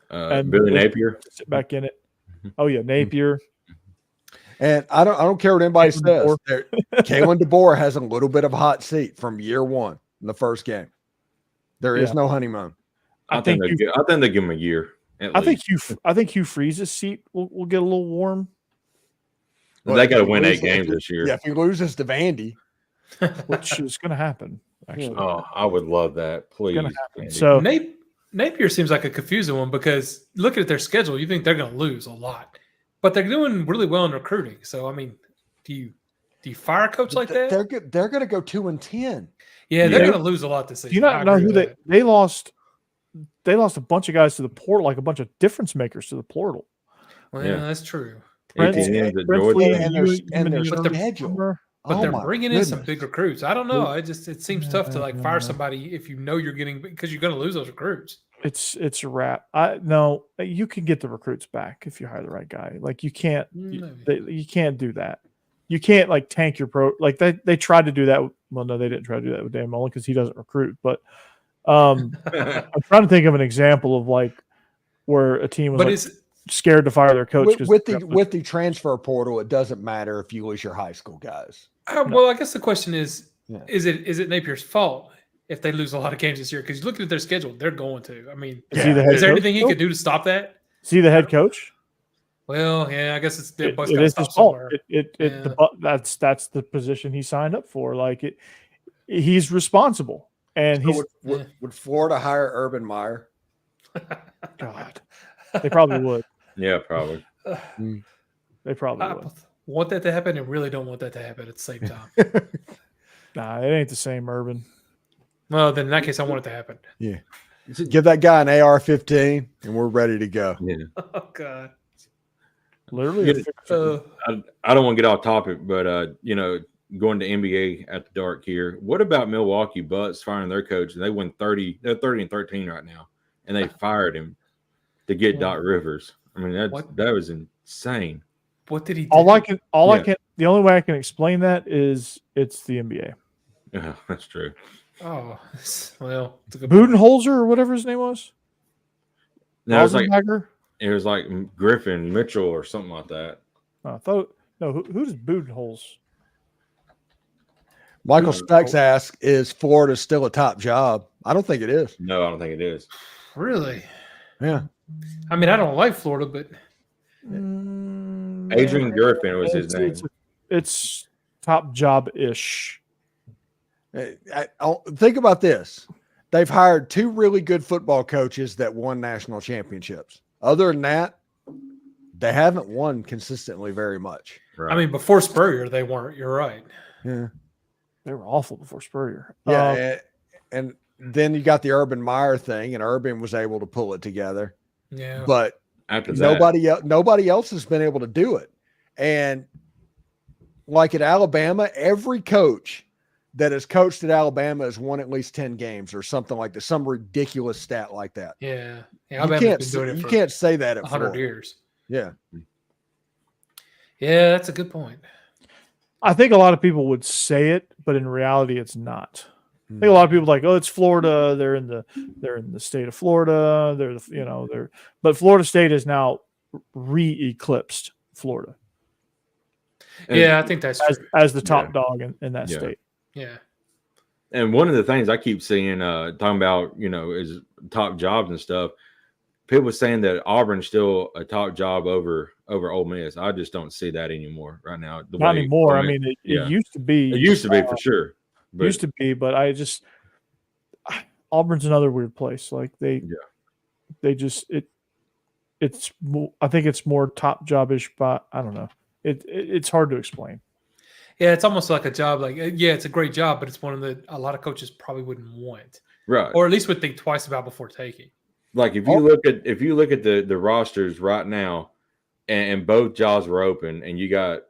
And Billy Napier sit back in it. Oh yeah, Napier. And I don't care what anybody says. Kalen Deboer has a little bit of a hot seat from year one in the first game. There is no honeymoon. I think they give him a year. I think Hugh Freeze's seat will get a little warm. Well, they got to win 8 games this year. Yeah, if he loses to Vandy, which is going to happen. Actually, I would love that. Please. So Napier seems like a confusing one because looking at their schedule, you think they're going to lose a lot, but they're doing really well in recruiting. So I mean, do you fire a coach like that? They're going to go 2-10. Yeah, they're going to lose a lot this season. Do you not know who they lost? They lost a bunch of guys to the portal, like a bunch of difference makers to the portal. Well, yeah, that's true. And their schedule. But they're bringing in some big recruits. I don't know. It seems tough to like fire somebody if you know you're getting because you're going to lose those recruits. It's a wrap. No, you can get the recruits back if you hire the right guy. Like you can't you can't do that. You can't like tank your pro. Like they tried to do that. Well, no, they didn't try to do that with Dan Mullen because he doesn't recruit. But I'm trying to think of an example of like where a team was scared to fire their coach. With the transfer portal, it doesn't matter if you lose your high school guys. Well, I guess the question is it Napier's fault if they lose a lot of games this year? Because looking at their schedule, they're going to. I mean, is there anything he could do to stop that? Is he the head coach? Well, yeah, I guess it is his fault. That's the position he signed up for. Like he's responsible, and would Florida hire Urban Meyer? God, they probably would. Yeah, probably. They probably would. Want that to happen and really don't want that to happen at the same time. Nah, it ain't the same, Urban. Well, then in that case, I want it to happen. Yeah. Give that guy an AR-15 and we're ready to go. Yeah. Oh, God. Literally. I don't want to get off topic, but, going to NBA at the dark here. What about Milwaukee Bucks firing their coach? And they win 30. They're 30-13 right now. And they fired him to get Doc Rivers. I mean, that was insane. What did he do? The only way I can explain that is it's the NBA. Yeah, that's true. Oh, well, it's a good Budenholzer or whatever his name was. No, it was like Griffin Mitchell or something like that. I thought who does Budenholz? Michael Specs asks, is Florida still a top job? I don't think it is. No, I don't think it is. Really? Yeah. I mean, I don't like Florida, but Adrian Griffin was his name. It's top job-ish. Think about this. They've hired 2 really good football coaches that won national championships. Other than that, they haven't won consistently very much. Right. I mean, before Spurrier, they weren't. You're right. Yeah. They were awful before Spurrier. Yeah. And then you got the Urban Meyer thing, and Urban was able to pull it together. Yeah. But after that, nobody else has been able to do it. And like at Alabama, every coach that has coached at Alabama has won at least 10 games or something like that, some ridiculous stat like that. Yeah. You can't say that at 100 years. Yeah. Yeah, that's a good point. I think a lot of people would say it, but in reality, it's not. I think a lot of people are like, oh, it's Florida. They're in the state of Florida. But Florida State is now re-eclipsed Florida. Yeah, I think that's true. As the top dog in that state. Yeah. And one of the things I keep seeing, talking about, is top jobs and stuff. People saying that Auburn's still a top job over Ole Miss. I just don't see that anymore right now. Not anymore. I mean, it used to be. It used to be for sure. But, used to be, but Auburn's another weird place. Like they just it's. I think it's more top job-ish, but I don't know. It's hard to explain. Yeah, it's almost like a job. Like, it's a great job, but it's one that a lot of coaches probably wouldn't want, right? Or at least would think twice about before taking. Like if you look at the rosters right now, and both jobs were open, and you got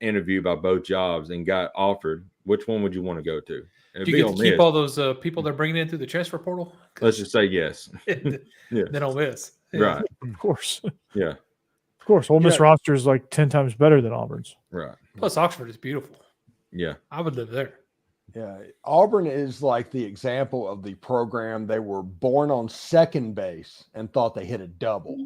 interviewed by both jobs and got offered, which one would you want to go to? It'd Do be you get Ole to keep Miss. all those people they're bringing in through the transfer portal? Let's just say yes. Yeah. Then Ole Miss. Right. Of course. Yeah. Of course. Ole Miss roster is like 10 times better than Auburn's. Right. Plus, Oxford is beautiful. Yeah. I would live there. Yeah, Auburn is like the example of the program. They were born on second base and thought they hit a double,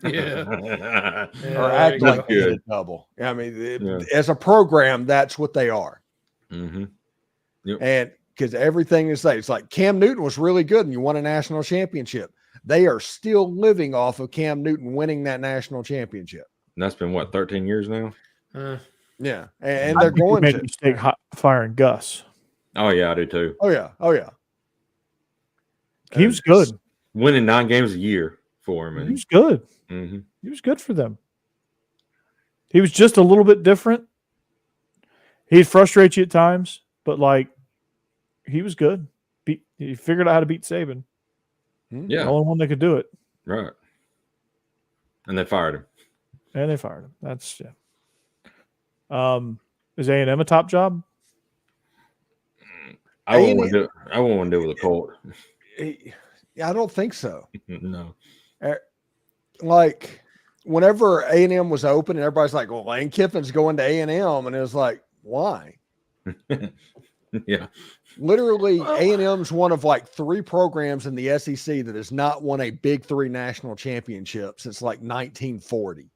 Yeah. or act there you like go. they hit a double. I mean, as a program, that's what they are. Mm-hmm. Yep. And because everything is like, it's like Cam Newton was really good and you won a national championship. They are still living off of Cam Newton winning that national championship. And that's been what, 13 years now? Yeah, and I they're think we going made a to. mistake firing Gus. Oh yeah, I do too. Oh yeah. He was good. Winning 9 games a year for him. He And, was good. mm-hmm. He was good for them. He was just a little bit different. He'd frustrate you at times, but like he was good. He figured out how to beat Saban. Yeah. The only one that could do it. Right. And they fired him. And they fired him. That's is A&M a top job? I won't want to deal with a Colt. I don't think so. No. Like whenever A&M was open and everybody's like, well, Lane Kiffin's going to A&M. And it was like, why? Yeah. Literally, A&M's one of like 3 programs in the SEC that has not won a Big 3 national championship since like 1940.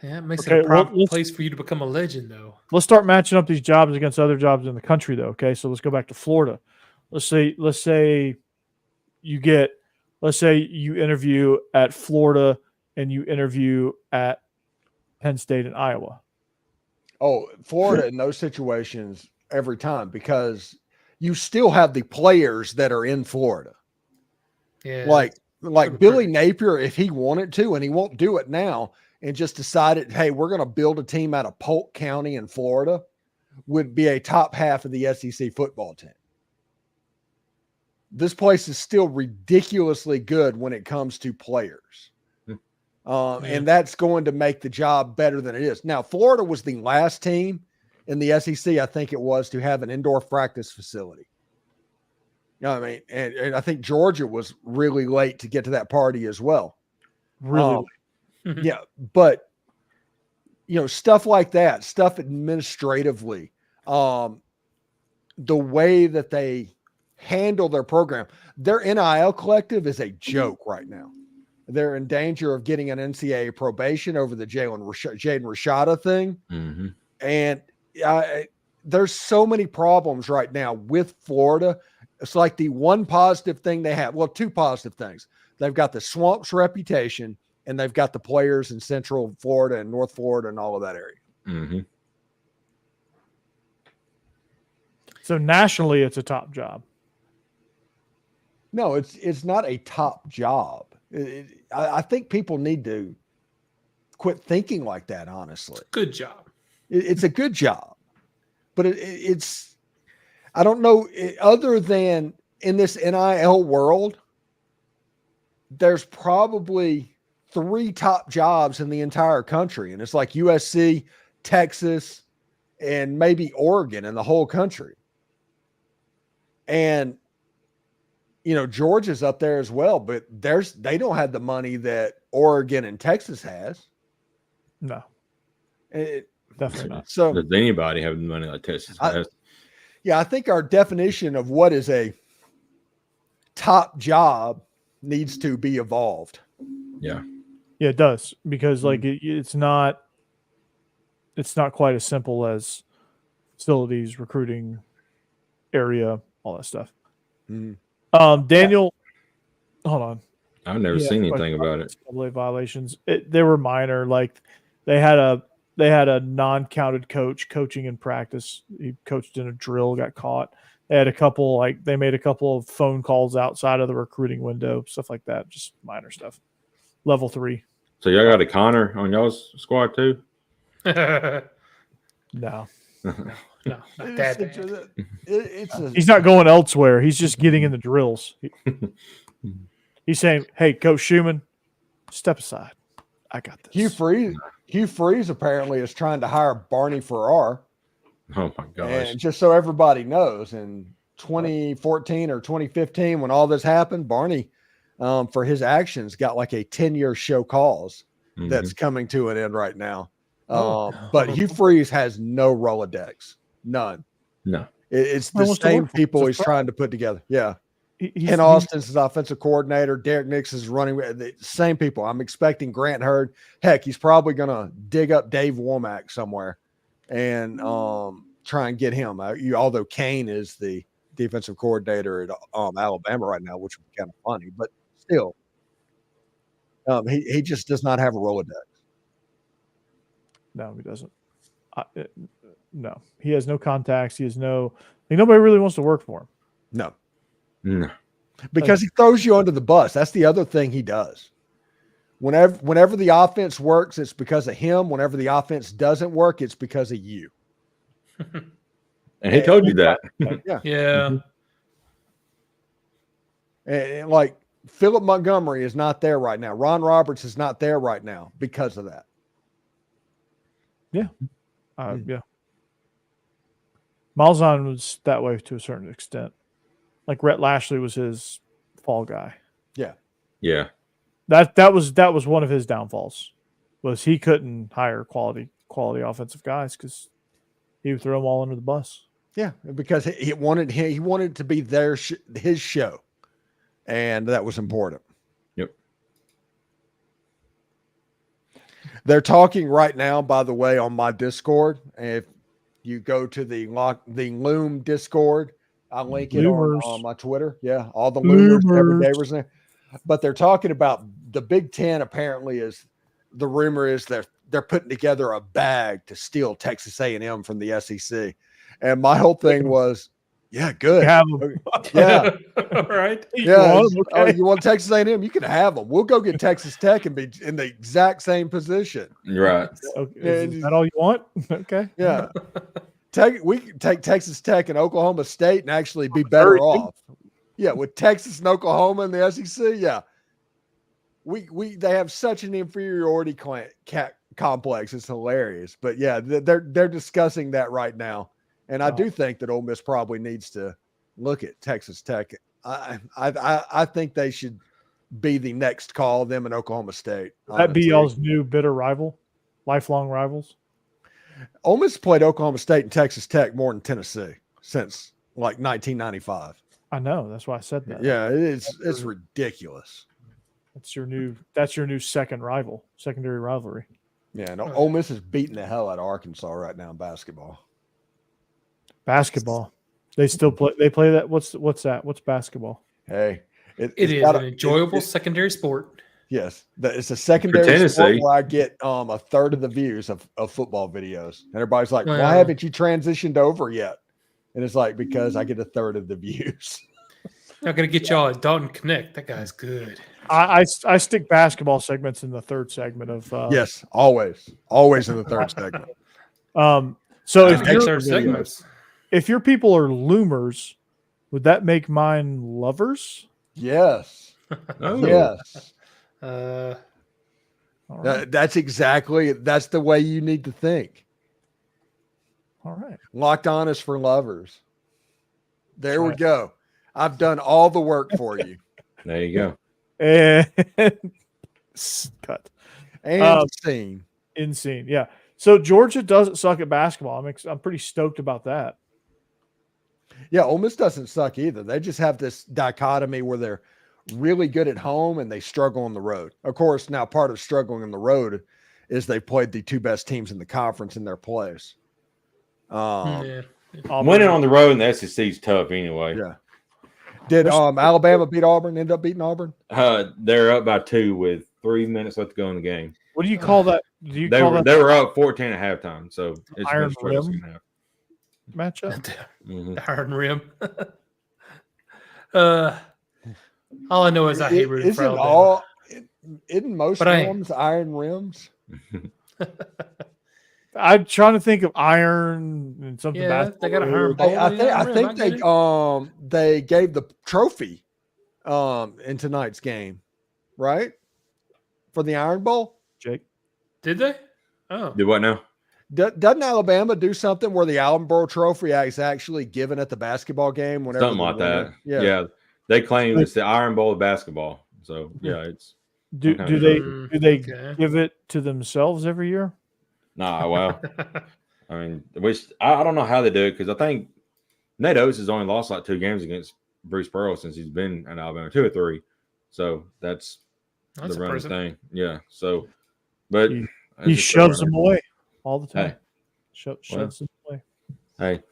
Yeah, it makes Okay, it a proper place for you to become a legend, though. Let's start matching up these jobs against other jobs in the country, though. Okay, so let's go back to Florida. Let's say you interview at Florida and you interview at Penn State and Iowa. Oh, Florida in those situations every time, because you still have the players that are in Florida. Yeah, Like Billy Napier, if he wanted to, and he won't do it now, and just decided, hey, we're going to build a team out of Polk County in Florida, would be a top half of the SEC football team. This place is still ridiculously good when it comes to players. And that's going to make the job better than it is. Now, Florida was the last team in the SEC, I think it was, to have an indoor practice facility. You know what I mean? And I think Georgia was really late to get to that party as well. Really? Yeah, but stuff like that, stuff administratively, the way that they handle their program, their NIL collective is a joke right now. They're in danger of getting an NCAA probation over the Jaden Rashada thing. Mm-hmm. And there's so many problems right now with Florida. It's like the one positive thing they have. Well, 2 positive things. They've got the Swamps reputation, and they've got the players in Central Florida and North Florida and all of that area. Mm-hmm. So nationally, it's a top job. No, it's not a top job. I think people need to quit thinking like that, honestly. good job. It's a good job, but it's I don't know, other than in this NIL world, there's probably 3 top jobs in the entire country. And it's like USC, Texas, and maybe Oregon in the whole country. And, Georgia's up there as well, but they don't have the money that Oregon and Texas has. No, definitely not. So does anybody have the money like Texas has? I think our definition of what is a top job needs to be evolved. Yeah. Yeah, it does, because like it's not quite as simple as facilities, recruiting, area, all that stuff. Mm-hmm. Daniel, hold on. I've never seen anything about it. NCAA violations. They were minor. Like they had a non-counted coach coaching in practice. He coached in a drill, got caught. They had they made a couple of phone calls outside of the recruiting window, stuff like that. Just minor stuff. Level 3. So y'all got a Connor on y'all's squad too? No. No, not that bad. He's not going elsewhere. He's just getting in the drills. He's saying, hey, Coach Schumann, step aside. I got this. Hugh Freeze apparently is trying to hire Barney Farrar. Oh my gosh. And just so everybody knows, in 2014 or 2015, when all this happened, Barney, for his actions, got like a 10-year show cause that's coming to an end right now. But Hugh Freeze has no Rolodex, none. No. It's the same people he's trying to put together. Yeah. Ken Austin's his offensive coordinator. Derek Nix is running the same people. I'm expecting Grant Hurd. Heck, he's probably going to dig up Dave Womack somewhere and try and get him. Although Kane is the defensive coordinator at Alabama right now, which would be kind of funny, but still, he just does not have a Rolodex. No, he doesn't. No, he has no contacts. He has no. Nobody really wants to work for him. No. No. Because he throws you under the bus. That's the other thing he does. Whenever the offense works, it's because of him. Whenever the offense doesn't work, it's because of you. And he told you that. Yeah. Yeah. And like Philip Montgomery is not there right now. Ron Roberts is not there right now because of that. Yeah. Yeah. Malzahn was that way to a certain extent. Like Rhett Lashley was his fall guy. Yeah. Yeah. That was one of his downfalls. Was he couldn't hire quality offensive guys because he would throw them all under the bus. Yeah, because he wanted it to be his show, and that was important. Yep. They're talking right now, by the way, on my Discord. If you go to the Loom Discord, I'll link it on my Twitter. Yeah, all the Loomers, everydayers there. But they're talking about the Big Ten. Apparently, the rumor is they're putting together a bag to steal Texas A&M from the SEC. And my whole thing was, yeah, good. Have them. Yeah. All right. Yeah. You want Texas A&M? You can have them. We'll go get Texas Tech and be in the exact same position. Right. Okay. Is that all you want? Okay. Yeah. We can take Texas Tech and Oklahoma State and actually be better off. Yeah, with Texas and Oklahoma in the SEC, yeah. They have such an inferiority complex. It's hilarious. But yeah, they're discussing that right now. And I do think that Ole Miss probably needs to look at Texas Tech. I think they should be the next call, them and Oklahoma State. That be y'all's new bitter rival, lifelong rivals. Ole Miss played Oklahoma State and Texas Tech more than Tennessee since like 1995. I know. That's why I said that. Yeah, it's ridiculous. That's your new secondary rivalry. Yeah, and Ole Miss is beating the hell out of Arkansas right now in basketball. Basketball. They still play. They play that. What's that? What's basketball? Hey, it is an enjoyable secondary sport. Yes, it's a secondary sport where I get a third of the views of football videos, and everybody's like, "Why haven't you transitioned over yet?" And it's like, because I get a third of the views. I'm gonna get y'all at Dalton Connect. That guy's good. I stick basketball segments in the third segment of. Yes, always in the third segment. So if your people are loomers, would that make mine lovers? Yes. Oh. Yes. Right. That's the way you need to think. All right. Locked On is for lovers. There we go. I've done all the work for you. There you go. And cut. And scene. Insane. Yeah. So Georgia doesn't suck at basketball. I'm pretty stoked about that. Yeah, Ole Miss doesn't suck either. They just have this dichotomy where they're really good at home and they struggle on the road. Of course, now part of struggling on the road is they played the two best teams in the conference in their place. Winning on the road in the SEC is tough anyway. Yeah. Did Alabama beat Auburn? End up beating Auburn? They're up by 2 with 3 minutes left to go in the game. What do you call that? They were up 14 at halftime, so it's Iron Rim matchup. Mm-hmm. Iron Rim. All I know is I hate rooting for Alabama. Isn't most rims iron rims? I'm trying to think of iron and something. Yeah, they got a iron ball. I think they gave the trophy in tonight's game, right? For the Iron Bowl. Jake, did they? Oh, did what now? Doesn't Alabama do something where the Allenboro Trophy is actually given at the basketball game? Whenever Something like that. Yeah. They claim it's the Iron Bowl of basketball. So yeah, it's do they give it to themselves every year? Nah, well, I mean, I don't know how they do it because I think Nate Oates has only lost like 2 games against Bruce Pearl since he's been in Alabama, 2 or 3. So that's the running thing. Yeah. So, but he shoves them away all the time. Hey. Shoves them away. Hey,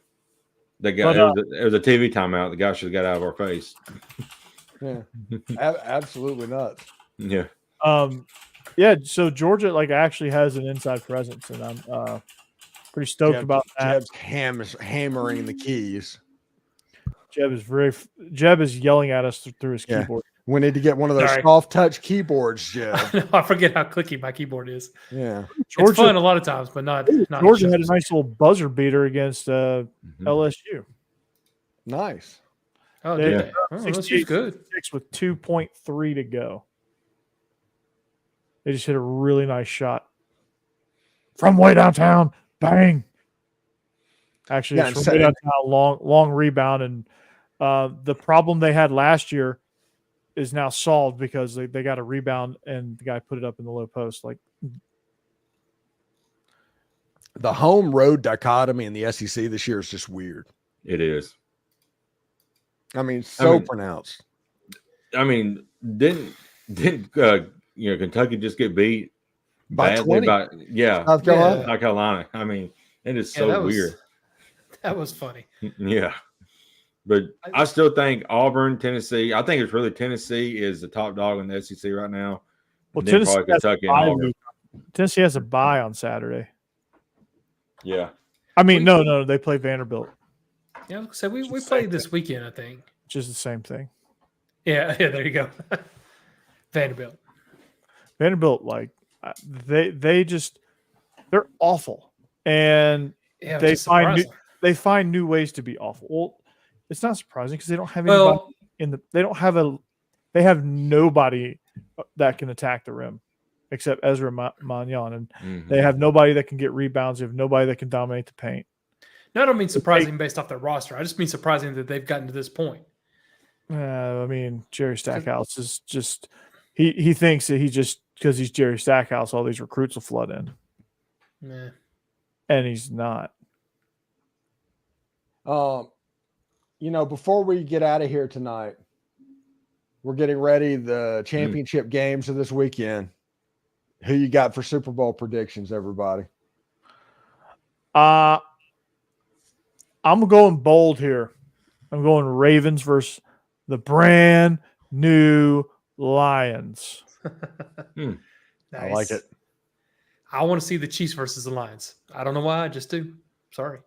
that guy. It was a TV timeout. The guy should have got out of our face. Yeah, absolutely nuts. Yeah. Yeah. So Georgia actually has an inside presence, and I'm pretty stoked about that. Jeb's hammering the keys. Jeb is yelling at us through his keyboard. We need to get one of those soft touch keyboards, Jeb. I forget how clicky my keyboard is. Yeah, Georgia, it's fun a lot of times, but not. Georgia had a nice little buzzer beater against LSU. Nice. Oh, did they? LSU's good. With 2.3 to go. They just hit a really nice shot from way downtown. Bang! Actually, it's from way downtown. Long rebound, and the problem they had last year is now solved because they got a rebound and the guy put it up in the low post. The home road dichotomy in the SEC this year is just weird. It is. I mean, pronounced. I mean, didn't Kentucky just get beat by 20? South Carolina. I mean, it is so weird. That was funny. Yeah. But I still think Auburn, Tennessee. I think it's really Tennessee is the top dog in the SEC right now. Well, Tennessee Kentucky and Auburn. Tennessee has a bye on Saturday. Yeah. I mean, no, they play Vanderbilt. Yeah, so we played this weekend, I think. Which is the same thing. Yeah, there you go. Vanderbilt, they're awful, and they find new ways to be awful. Well, it's not surprising because they don't have anybody they have nobody that can attack the rim except Ezra Mannion, and they have nobody that can get rebounds. They have nobody that can dominate the paint. No, I don't mean surprising based off their roster. I just mean surprising that they've gotten to this point. I mean, Jerry Stackhouse is just he thinks that because he's Jerry Stackhouse, all these recruits will flood in. Yeah. And he's not. Before we get out of here tonight, we're getting ready the championship games of this weekend. Who you got for Super Bowl predictions, everybody? I'm going bold here. I'm going Ravens versus the brand new Lions. Nice. I like it. I want to see the Chiefs versus the Lions. I don't know why. I just do. Sorry.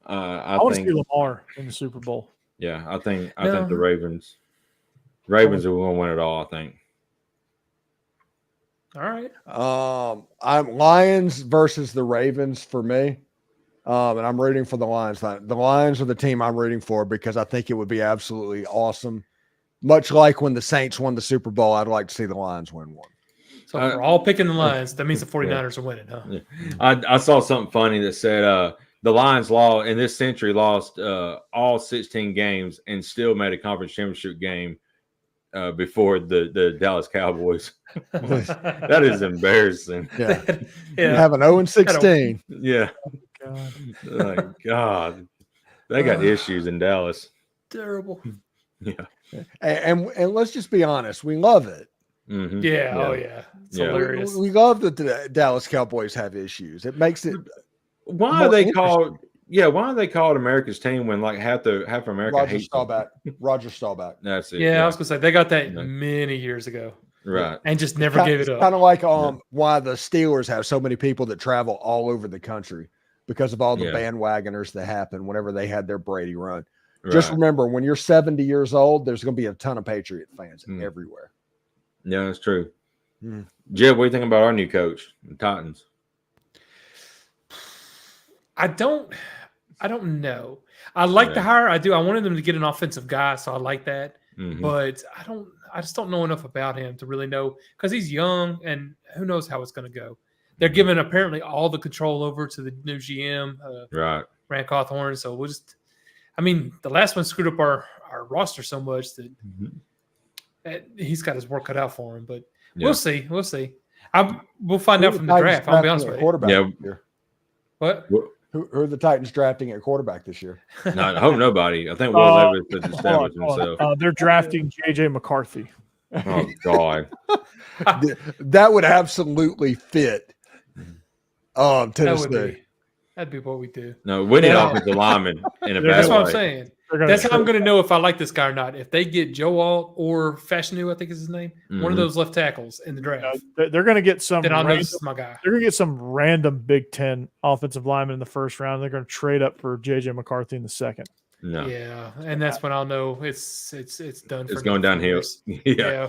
I want to see Lamar in the Super Bowl. Yeah, I think the Ravens are going to win it all, I think. All right. I'm Lions versus the Ravens for me. And I'm rooting for the Lions. The Lions are the team I'm rooting for because I think it would be absolutely awesome. Much like when the Saints won the Super Bowl, I'd like to see the Lions win one. So if we're all picking the Lions, that means the 49ers are winning, huh? Yeah. I saw something funny that said the Lions in this century lost all 16 games and still made a conference championship game before the Dallas Cowboys. That is embarrassing. Yeah. Have an 0-16. Yeah. God. They got issues in Dallas. Terrible. Yeah. And let's just be honest. We love it. Mm-hmm. Yeah. Oh, yeah. It's hilarious. We love that the Dallas Cowboys have issues. It makes it. Why are they called America's team when half America hates Roger Staubach. That's it. Yeah, I was gonna say they got that many years ago. Right. And just never gave it up. Kind of like why the Steelers have so many people that travel all over the country because of all the bandwagoners that happen whenever they had their Brady run. Right. Just remember, when you're 70 years old, there's going to be a ton of Patriot fans everywhere. Yeah, that's true. Jeb, what do you think about our new coach, the Titans? I don't know. I like the hire. I do. I wanted them to get an offensive guy, so I like that. But I just don't know enough about him to really know because he's young and who knows how it's going to go. they're giving apparently all the control over to the new GM, Right. Rand Cawthorn. So we'll just, I mean, the last one screwed up our roster so much that he's got his work cut out for him. But we'll see. We'll see. We'll find out from the draft. I'll be honest with you. Quarterback this year. What? Who are the Titans drafting at quarterback this year? No, I hope nobody. I think Will Levis has established himself. They're drafting J.J. McCarthy. Oh, God. That would absolutely fit Tennessee. That'd be what we do. No, we need offensive linemen in a bad way. That's what I'm saying. That's how I'm going to know if I like this guy or not. If they get Joe Alt or Fashanu, I think is his name, one of those left tackles in the draft. They're going to get some. Then I'll know this is my guy. They're going to get some random Big Ten offensive lineman in the first round. They're going to trade up for J.J. McCarthy in the second. No. Yeah, and that's when I'll know it's done. It's going downhill. Yeah.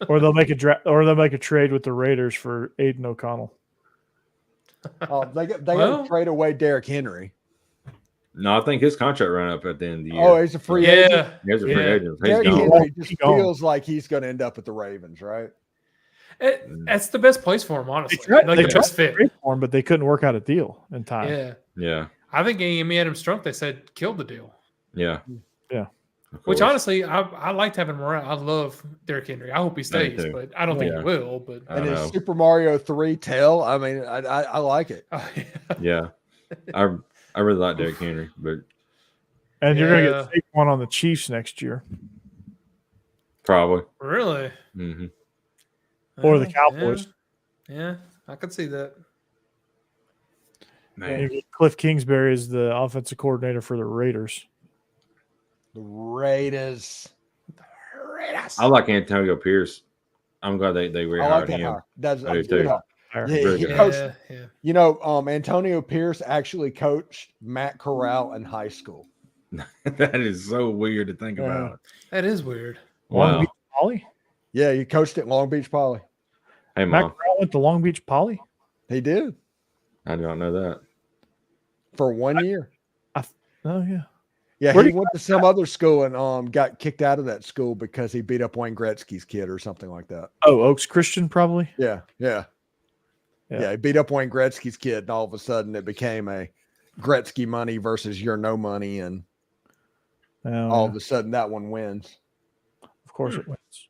Or they'll make a trade with the Raiders for Aiden O'Connell. They got to trade away Derrick Henry. No, I think his contract ran up at the end of the year. Oh, he's a free agent. He's a free agent. Derrick Henry just feels like he's going to end up with the Ravens, right? That's the best place for him, honestly. They the best fit for him, but they couldn't work out a deal in time. Yeah. I think Amy Adam Strunk, they said, killed the deal. Yeah. Which honestly, I liked having him around. I love Derrick Henry. I hope he stays, but I don't think he will. But and his Super Mario 3 tail, I mean, I like it. Yeah. I really like Derrick Henry, and you're going to get one on the Chiefs next year, probably. Really? Mm-hmm. Or the Cowboys. Yeah, I could see that. Man. Cliff Kingsbury is the offensive coordinator for the Raiders. The Raiders. I like Antonio Pierce. I'm glad they rehired him. I do too. Antonio Pierce actually coached Matt Corral in high school. That is so weird to think about. That is weird. Wow. Long Beach Poly? Yeah, he coached at Long Beach Poly. Hey, Matt Mom. Corral went to Long Beach Poly? He did. I do not know that. For 1 year. Oh, yeah. Yeah, he went to some other school and got kicked out of that school because he beat up Wayne Gretzky's kid or something like that. Oh, Oaks Christian probably? Yeah, he beat up Wayne Gretzky's kid, and all of a sudden it became a Gretzky money versus your no money, and all of a sudden that one wins. Of course it wins.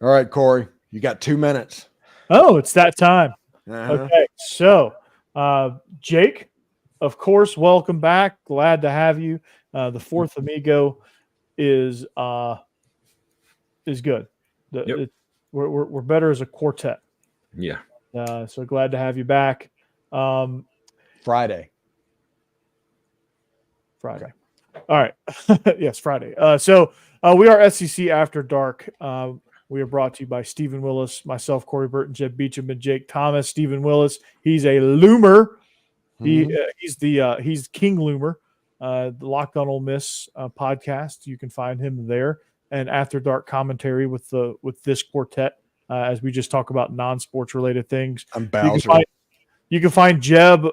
All right, Corey, you got 2 minutes. Oh, it's that time. Okay, so Jake, of course, welcome back. Glad to have you. The fourth amigo is good. We're better as a quartet. Yeah. So glad to have you back. Friday. All right. Yes, Friday. So we are SEC After Dark. We are brought to you by Stephen Willis, myself, Corey Burton, Jeb Beecham, and Jake Thomas. Stephen Willis, he's a loomer. He's King Loomer, the Locked On Ole Miss podcast. You can find him there, and After Dark commentary with this quartet as we just talk about non-sports related things. I'm Bowser. You can find Jeb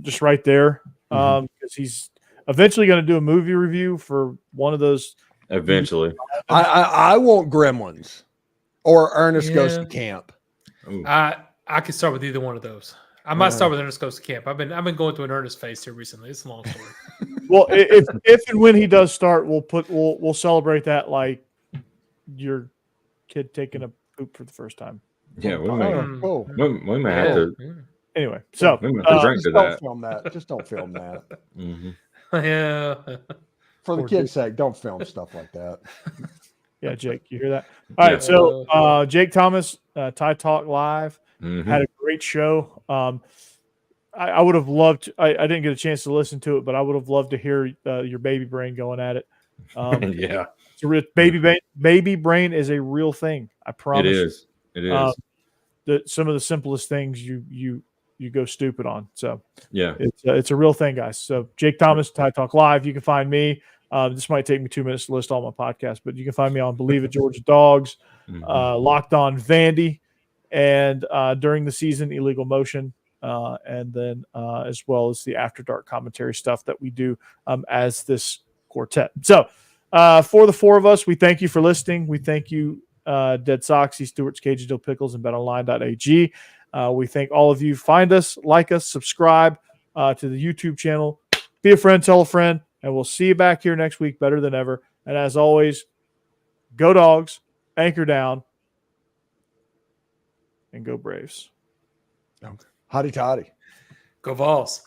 just right there because he's eventually going to do a movie review for one of those. Eventually, I want Gremlins or Ernest Goes to Camp. I could start with either one of those. I might start with Ernest Goes to Camp. I've been going through an Ernest phase here recently. It's a long story. Well, if and when he does start, we'll celebrate that like your kid taking a poop for the first time. Yeah, we may have to. Anyway, so drink to that. Film that. Just don't film that. Yeah. For the kids' sake, don't film stuff like that. Yeah, Jake, you hear that? All right, so Jake Thomas, Tie Talk Live, had a great show. I would have loved – I didn't get a chance to listen to it, but I would have loved to hear your baby brain going at it. Yeah. Baby brain is a real thing. I promise. It is. Some of the simplest things you go stupid on. So yeah, it's a real thing, guys. So Jake Thomas, Tie Talk Live. You can find me. This might take me 2 minutes to list all my podcasts, but you can find me on Bleav In Georgia Dawgs, Locked On Vandy, and during the season, Illegal Motion, and then as well as the After Dark commentary stuff that we do as this quartet. So for the four of us, we thank you for listening. We thank you DeadSoxy, Stewart's Cajun Dill Pickles, and BetOnline.ag. We thank all of you. Find us, like us, subscribe to the YouTube channel. Be a friend, tell a friend, and we'll see you back here next week better than ever. And as always, go Dogs, anchor down, and go Braves. Hotty toddy. Go Vols.